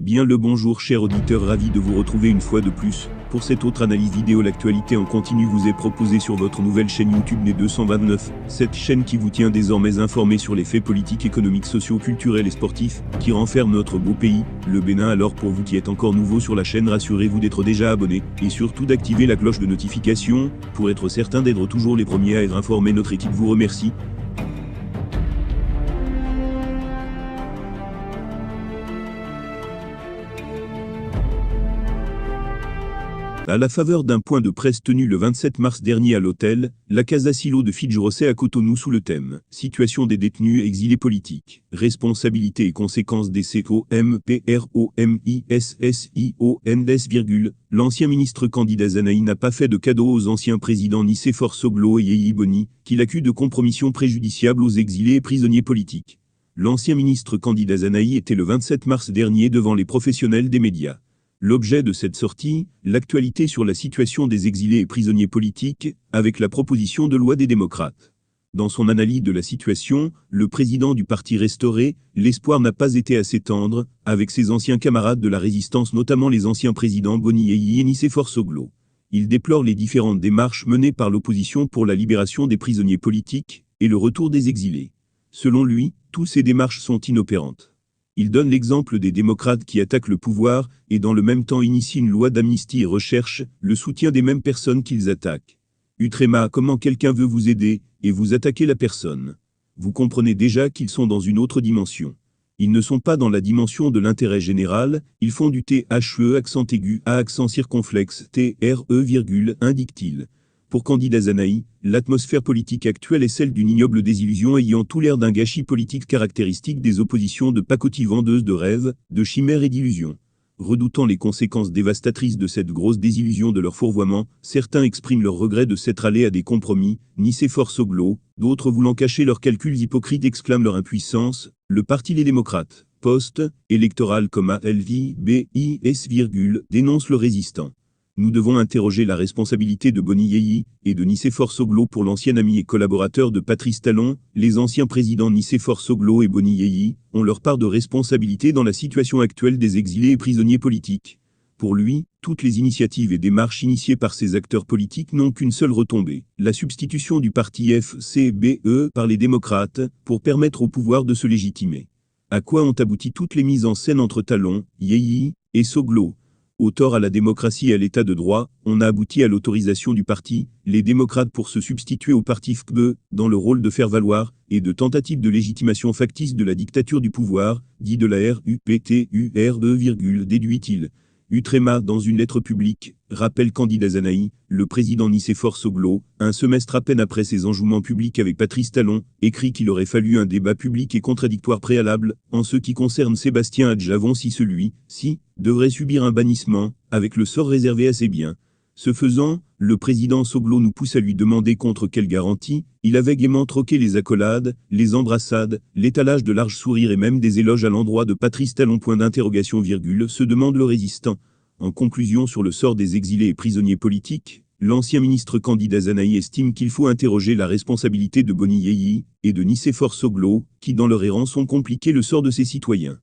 Bien le bonjour chers auditeurs, ravi de vous retrouver une fois de plus. Pour cette autre analyse vidéo, l'actualité en continu vous est proposée sur votre nouvelle chaîne YouTube Né 229. Cette chaîne qui vous tient désormais informé sur les faits politiques, économiques, sociaux, culturels et sportifs qui renferment notre beau pays, le Bénin. Alors pour vous qui êtes encore nouveau sur la chaîne, rassurez-vous d'être déjà abonné et surtout d'activer la cloche de notification pour être certain d'être toujours les premiers à être informés. Notre équipe vous remercie. À la faveur d'un point de presse tenu le 27 mars dernier à l'hôtel La Casa Silo de Fidjrosset à Cotonou sous le thème « Situation des détenus exilés politiques, responsabilités et conséquences des COMPROMISSIONS, l'ancien ministre candidat Zanaï n'a pas fait de cadeau aux anciens présidents Nicéphore Soglo et Yeyi Boni, qu'il accuse de compromission préjudiciable aux exilés et prisonniers politiques. L'ancien ministre candidat Zanaï était le 27 mars dernier devant les professionnels des médias. L'objet de cette sortie, l'actualité sur la situation des exilés et prisonniers politiques, avec la proposition de loi des démocrates. Dans son analyse de la situation, le président du parti restauré, l'espoir n'a pas été assez tendre, avec ses anciens camarades de la résistance, notamment les anciens présidents Boni Yeyi et Nicéphore Soglo. Il déplore les différentes démarches menées par l'opposition pour la libération des prisonniers politiques et le retour des exilés. Selon lui, toutes ces démarches sont inopérantes. Il donne l'exemple des démocrates qui attaquent le pouvoir et dans le même temps initient une loi d'amnistie et recherchent le soutien des mêmes personnes qu'ils attaquent. Utrema, comment quelqu'un veut vous aider et vous attaquez la personne? Vous comprenez déjà qu'ils sont dans une autre dimension. Ils ne sont pas dans la dimension de l'intérêt général, ils font du THE accent aigu à accent circonflexe TRE, indique-t-il. Pour candidat Zanaï, l'atmosphère politique actuelle est celle d'une ignoble désillusion ayant tout l'air d'un gâchis politique caractéristique des oppositions de pacotille vendeuses de rêves, de chimères et d'illusions. Redoutant les conséquences dévastatrices de cette grosse désillusion de leur fourvoiement, certains expriment leur regret de s'être allés à des compromis, Nicéphore Soglo, d'autres voulant cacher leurs calculs hypocrites exclament leur impuissance. Le parti Les Démocrates, post-électoral, LVBIS, dénonce le résistant. Nous devons interroger la responsabilité de Boni Yeyi et de Nicéphore Soglo pour l'ancien ami et collaborateur de Patrice Talon. Les anciens présidents Nicéphore Soglo et Boni Yeyi ont leur part de responsabilité dans la situation actuelle des exilés et prisonniers politiques. Pour lui, toutes les initiatives et démarches initiées par ces acteurs politiques n'ont qu'une seule retombée, la substitution du parti FCBE par les démocrates pour permettre au pouvoir de se légitimer. À quoi ont abouti toutes les mises en scène entre Talon, Yeyi et Soglo? Au tort à la démocratie et à l'état de droit, on a abouti à l'autorisation du parti, les démocrates pour se substituer au parti FCBE, dans le rôle de faire valoir, et de tentative de légitimation factice de la dictature du pouvoir, dit de la RUPTUR2, déduit-il. Utrema, dans une lettre publique, rappelle candidat Zanaï, le président Nicéphore Soglo, un semestre à peine après ses enjouements publics avec Patrice Talon, écrit qu'il aurait fallu un débat public et contradictoire préalable, en ce qui concerne Sébastien Adjavon si celui-ci devrait subir un bannissement, avec le sort réservé à ses biens. Ce faisant, le président Soglo nous pousse à lui demander contre quelle garantie il avait gaiement troqué les accolades, les embrassades, l'étalage de larges sourires et même des éloges à l'endroit de Patrice Talon, se demande le résistant. En conclusion sur le sort des exilés et prisonniers politiques, l'ancien ministre candidat Zanaï estime qu'il faut interroger la responsabilité de Boni Yeyi et de Nicéphore Soglo, qui dans leur errance ont compliqué le sort de ses citoyens.